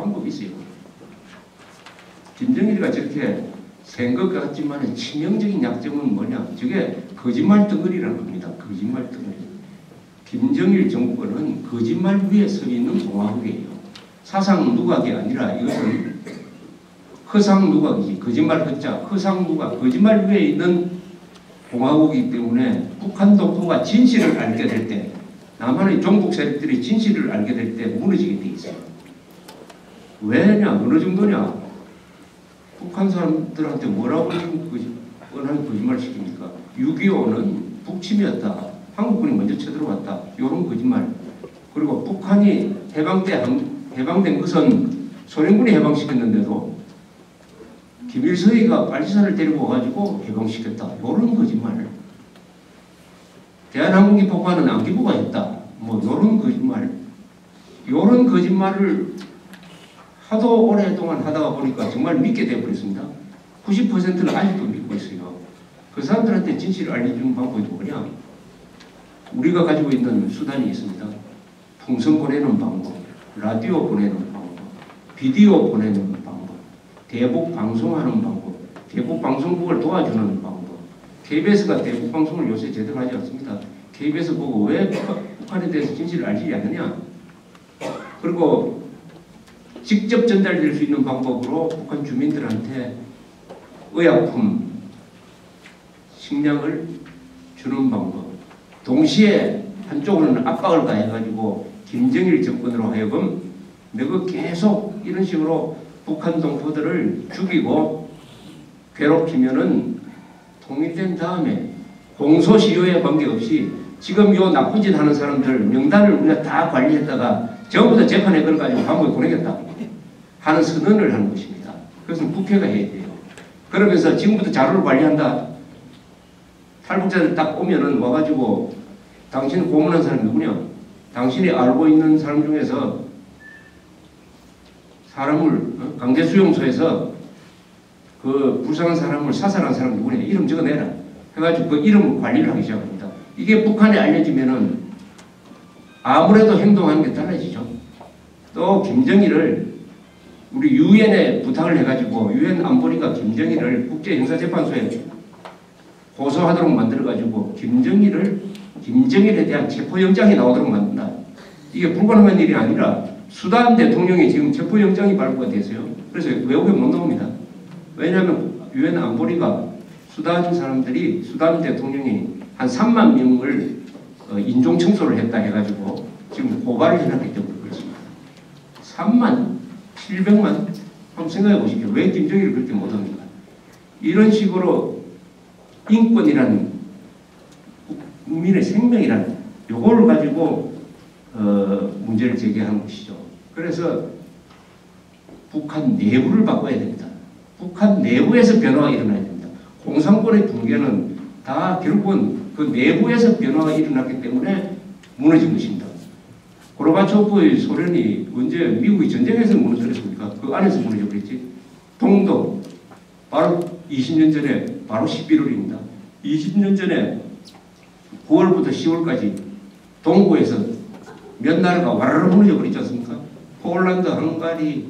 방법이 있어요. 김정일이가 저렇게 센 것 같지만 치명적인 약점은 뭐냐? 저게 거짓말 덩어리라는 겁니다. 거짓말 덩어리. 김정일 정권은 거짓말 위에 서 있는 공화국이에요. 사상 누각이 아니라 이것은 허상 누각이지. 거짓말 허자, 허상 누각, 거짓말 위에 있는 공화국이기 때문에 북한 동포가 진실을 알게 될 때, 남한의 종북 세력들이 진실을 알게 될 때 무너지게 돼 있어요. 왜냐? 어느 정도냐? 북한 사람들한테 뭐라고 뻔하게 거짓말 시킵니까? 6.25는 북침이었다. 한국군이 먼저 쳐들어왔다. 이런 거짓말. 그리고 북한이 해방된 것은 소련군이 해방시켰는데도 김일성이가 빨치산을 데리고 와가지고 해방시켰다. 이런 거짓말. 대한항공기 폭파는 안기부가 했다. 뭐 이런 거짓말. 이런 거짓말을 하도 오랫동안 하다가 보니까 정말 믿게 되어버렸습니다. 90%는 아직도 믿고 있어요. 그 사람들한테 진실을 알려주는 방법이 뭐냐? 우리가 가지고 있는 수단이 있습니다. 풍선 보내는 방법, 라디오 보내는 방법, 비디오 보내는 방법, 대북 방송하는 방법, 대북 방송국을 도와주는 방법. KBS가 대북 방송을 요새 제대로 하지 않습니다. KBS 보고 왜 북한에 대해서 진실을 알지 않느냐? 그리고 직접 전달될 수 있는 방법으로 북한 주민들한테 의약품, 식량을 주는 방법. 동시에 한쪽으로는 압박을 가해가지고 김정일 정권으로 하여금 너가 계속 이런 식으로 북한 동포들을 죽이고 괴롭히면은 통일된 다음에 공소시효에 관계없이 지금 요 나쁜 짓 하는 사람들 명단을 우리가 다 관리했다가 전부 다 재판에 걸어가지고 감옥에 보내겠다 하는 선언을 하는 것입니다. 그것은 국회가 해야 돼요. 그러면서 지금부터 자료를 관리한다. 탈북자들 딱 오면은 와가지고 당신을 고문한 사람이 누구냐? 당신이 알고 있는 사람 중에서 사람을 강제수용소에서 그 불쌍한 사람을 사살한 사람 누구냐? 이름 적어내라. 해가지고 그 이름을 관리를 하기 시작합니다. 이게 북한에 알려지면은 아무래도 행동하는 게 달라지죠. 또 김정일을 우리 유엔에 부탁을 해가지고 유엔 안보리가 김정일을 국제형사재판소에 고소하도록 만들어가지고 김정일에 대한 체포영장이 나오도록 만든다. 이게 불가능한 일이 아니라 수단 대통령이 지금 체포영장이 발부가 됐어요. 그래서 외국에 못 나옵니다. 왜냐하면 유엔 안보리가 수단 대통령이 한 3만 명을 인종 청소를 했다 해가지고 지금 고발을 해놨기 때문에 그렇습니다. 3만, 700만? 한번 생각해 보십시오. 왜 김정일을 그렇게 못합니까? 이런 식으로 인권이라는 국민의 생명이라는 요거를 가지고 문제를 제기하는 것이죠. 그래서 북한 내부를 바꿔야 됩니다. 북한 내부에서 변화가 일어나야 됩니다. 공산권의 붕괴는 다 결국은 그 내부에서 변화가 일어났기 때문에 무너진 것입니다. 고르바초프의 소련이 언제 미국이 전쟁에서 무너졌습니까? 그 안에서 무너져 버렸지. 동독 바로 20년 전에 바로 11월입니다. 20년 전에 9월부터 10월까지 동구에서 몇 나라가 와르르 무너져 버렸지 않습니까? 폴란드, 헝가리,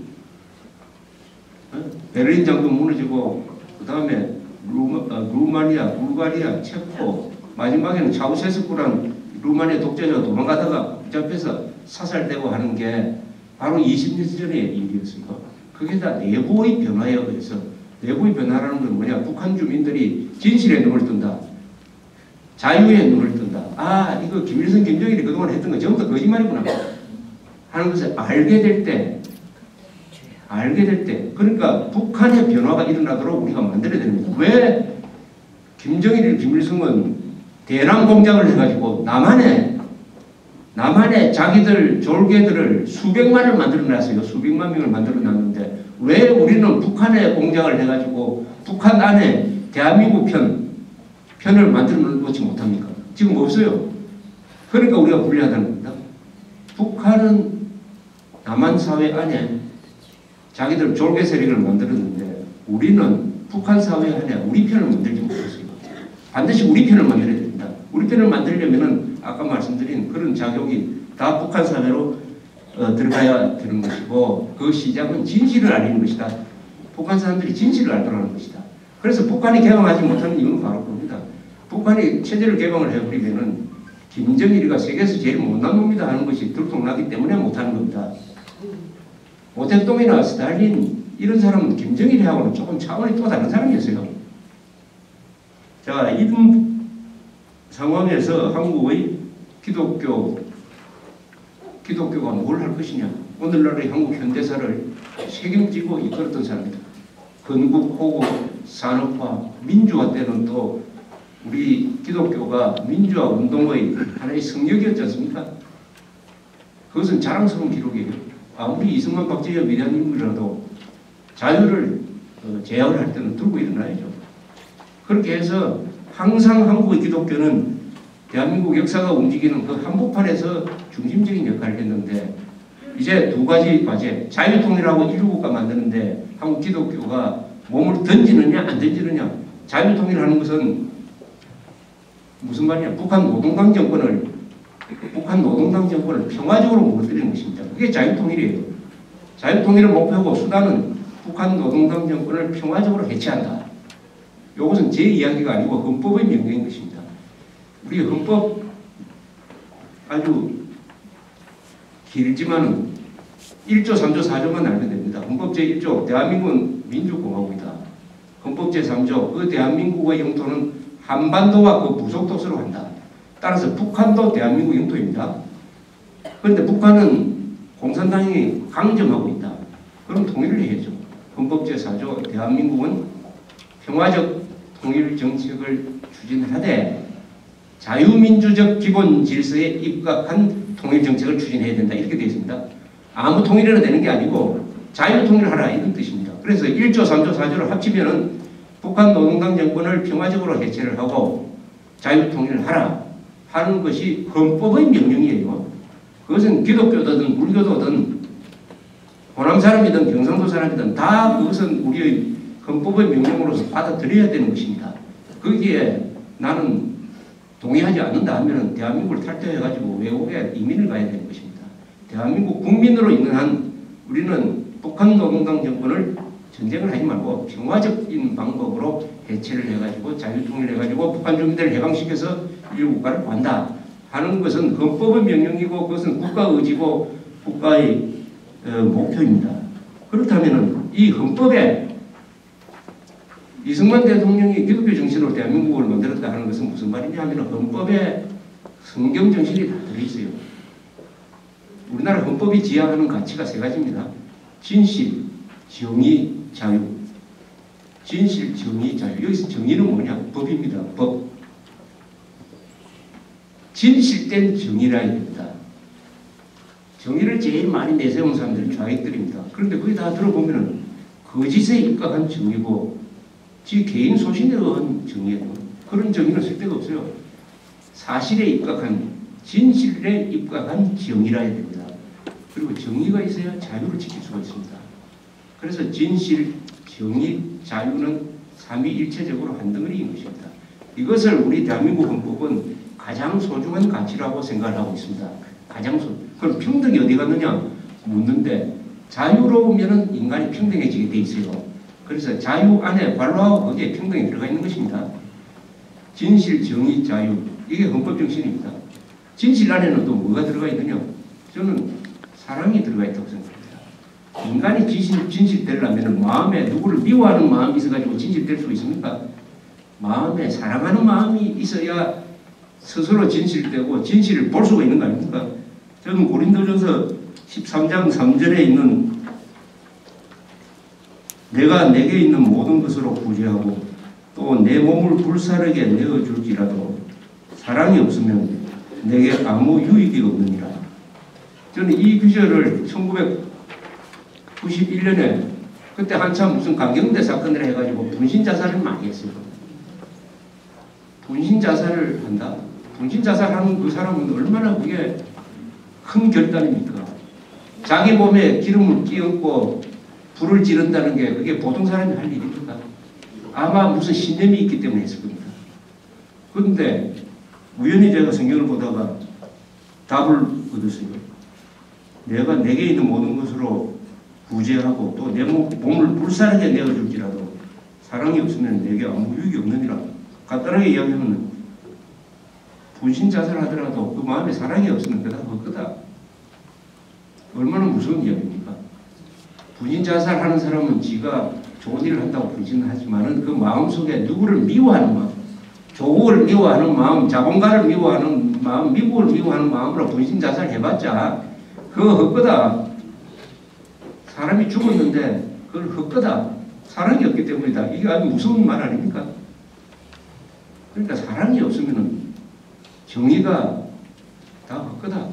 베를린 장도 무너지고 그 다음에 루마니아, 불가리아, 체코, 마지막에는 차우세스쿠란 루마니아 독재자가 도망가다가 붙잡혀서 사살되고 하는 게 바로 20년 전의 일이었습니다. 그게 다 내부의 변화에 의해서 내부의 변화라는 건 뭐냐? 북한 주민들이 진실에 눈을 뜬다. 자유에 눈을 뜬다. 아, 이거 김일성, 김정일이 그동안 했던 거 전부 다 거짓말이구나 하는 것을 알게 될 때, 그러니까 북한의 변화가 일어나도록 우리가 만들어야 됩니다. 왜 김정일, 김일성은 대남 공작을 해가지고 남한에 자기들 졸개들을 수백만을 만들어놨어요. 수백만 명을 만들어놨는데 왜 우리는 북한에 공작을 해가지고 북한 안에 대한민국 편을 만들어 놓지 못합니까? 지금 없어요. 그러니까 우리가 불리하다는 겁니다. 북한은 남한 사회 안에 자기들 졸개 세력을 만들었는데 우리는 북한 사회 안에 우리 편을 만들지 못했어요. 반드시 우리 편을 만들어야 됩니다. 우리 편을 만들려면은 아까 말씀드린 그런 자격이 다 북한 사회로 들어가야 되는 것이고 그 시작은 진실을 알리는 것이다. 북한 사람들이 진실을 알더라는 것이다. 그래서 북한이 개방하지 못하는 이유는 바로 그겁니다. 북한이 체제를 개방을 해버리면은 김정일이가 세계에서 제일 못난 놈이다 하는 것이 들통나기 때문에 못하는 겁니다. 모택동이나 스탈린 이런 사람은 김정일하고는 조금 차원이 또 다른 사람이었어요. 자, 이런 상황에서 한국의 기독교가 뭘 할 것이냐. 오늘날의 한국 현대사를 책임지고 이끌었던 사람이다. 건국, 호국, 산업화, 민주화 때는 또 우리 기독교가 민주화 운동의 하나의 성역이었지 않습니까? 그것은 자랑스러운 기록이에요. 아무리 이승만, 박정희가 위대한 인물이라도 자유를 제약을 할 때는 들고 일어나야죠. 그렇게 해서 항상 한국의 기독교는 대한민국 역사가 움직이는 그 한복판에서 중심적인 역할을 했는데 이제 두 가지 과제, 자유통일하고 인류국가 만드는데 한국 기독교가 몸을 던지느냐 안 던지느냐. 자유통일하는 것은 무슨 말이냐. 북한 노동당 정권을 평화적으로 무너뜨리는 것입니다. 그게 자유통일이에요. 자유통일을 목표하고 수단은 북한 노동당 정권을 평화적으로 해체한다. 이것은 제 이야기가 아니고 헌법의 명령인 것입니다. 우리 헌법 아주 길지만은 1조, 3조, 4조만 알면 됩니다. 헌법 제1조 대한민국은 민주공화국이다. 헌법 제3조 그 대한민국의 영토는 한반도와 그 부속도서로 한다. 따라서 북한도 대한민국 영토입니다. 그런데 북한은 공산당이 강점하고 있다. 그럼 통일을 해야죠. 헌법 제4조 대한민국은 평화적 통일 정책을 추진을 하되 자유민주적 기본 질서에 입각한 통일 정책을 추진해야 된다. 이렇게 되어 있습니다. 아무 통일이나 되는 게 아니고 자유통일을 하라 이런 뜻입니다. 그래서 1조, 3조, 4조를 합치면은 북한 노동당 정권을 평화적으로 해체를 하고 자유통일을 하라 하는 것이 헌법의 명령이에요. 그것은 기독교든 불교도든 호남 사람이든 경상도 사람이든 다 그것은 우리의 헌법의 명령으로서 받아들여야 되는 것입니다. 거기에 나는 동의하지 않는다 하면 대한민국을 탈퇴해가지고 외국에 이민을 가야 되는 것입니다. 대한민국 국민으로 있는 한 우리는 북한 노동당 정권을 전쟁을 하지 말고 평화적인 방법으로 해체를 해가지고 자유통일을 해가지고 북한 주민들을 해방시켜서 인류국가를 구한다 하는 것은 헌법의 명령이고 그것은 국가의지고 국가의 목표입니다. 그렇다면 이 헌법에 이승만 대통령이 기독교 정신으로 대한민국을 만들었다 하는 것은 무슨 말이냐 하면 헌법에 성경 정신이 다 들어있어요. 우리나라 헌법이 지향하는 가치가 세 가지입니다. 진실, 정의, 자유. 진실, 정의, 자유. 여기서 정의는 뭐냐? 법입니다. 법. 진실된 정의라 해야 됩니다. 정의를 제일 많이 내세운 사람들이 좌익들입니다. 그런데 거기 다 들어보면은 거짓에 입각한 정의고 지 개인 소신에 의한 정의예요. 그런 정의는 쓸데가 없어요. 사실에 입각한 진실에 입각한 정의라 해야 됩니다. 그리고 정의가 있어야 자유를 지킬 수가 있습니다. 그래서 진실, 정의, 자유는 삼위일체적으로 한 덩어리인 것입니다. 이것을 우리 대한민국 헌법은 가장 소중한 가치라고 생각을 하고 있습니다. 가장 그럼 평등이 어디 갔느냐 묻는데 자유로우면 인간이 평등해지게 돼 있어요. 그래서 자유 안에 관로하고 거기에 평등이 들어가 있는 것입니다. 진실, 정의, 자유 이게 헌법 정신입니다. 진실 안에는 또 뭐가 들어가 있느냐? 저는 사랑이 들어가 있다고 생각합니다. 인간이 진실되려면 마음에 누구를 미워하는 마음이 있어가지고 진실될 수 있습니까? 마음에 사랑하는 마음이 있어야 스스로 진실되고 진실을 볼 수가 있는 거 아닙니까? 저는 고린도전서 13장 3절에 있는 내가 내게 있는 모든 것으로 구제하고 또 내 몸을 불사르게 내어줄지라도 사랑이 없으면 내게 아무 유익이 없느니라. 저는 이 구절을 1991년에 그때 한참 무슨 강경대 사건을 해가지고 분신자살을 많이 했어요. 분신자살을 한다? 분신자살하는 그 사람은 얼마나 그게 큰 결단입니까? 자기 몸에 기름을 끼얹고 불을 지른다는 게 그게 보통 사람이 할 일입니까? 아마 무슨 신념이 있기 때문에 했을 겁니다. 그런데 우연히 제가 성경을 보다가 답을 얻었어요. 내가 내게 있는 모든 것으로 구제하고 또 내 몸을 불사르게 내어줄지라도 사랑이 없으면 내게 아무 유익이 없느니라. 간단하게 이야기하면 분신 자살하더라도 그 마음에 사랑이 없으면 그다 헛거다. 얼마나 무서운 이야기입니까? 분신 자살하는 사람은 지가 좋은 일을 한다고 분신을 하지만은 그 마음속에 누구를 미워하는 마음, 조국을 미워하는 마음, 자본가를 미워하는 마음, 미국을 미워하는 마음으로 분신 자살해봤자 그거 헛거다. 사람이 죽었는데 그걸 헛거다. 사랑이 없기 때문이다. 이게 아주 무서운 말 아닙니까? 그러니까 사랑이 없으면 정의가 다 헛거다.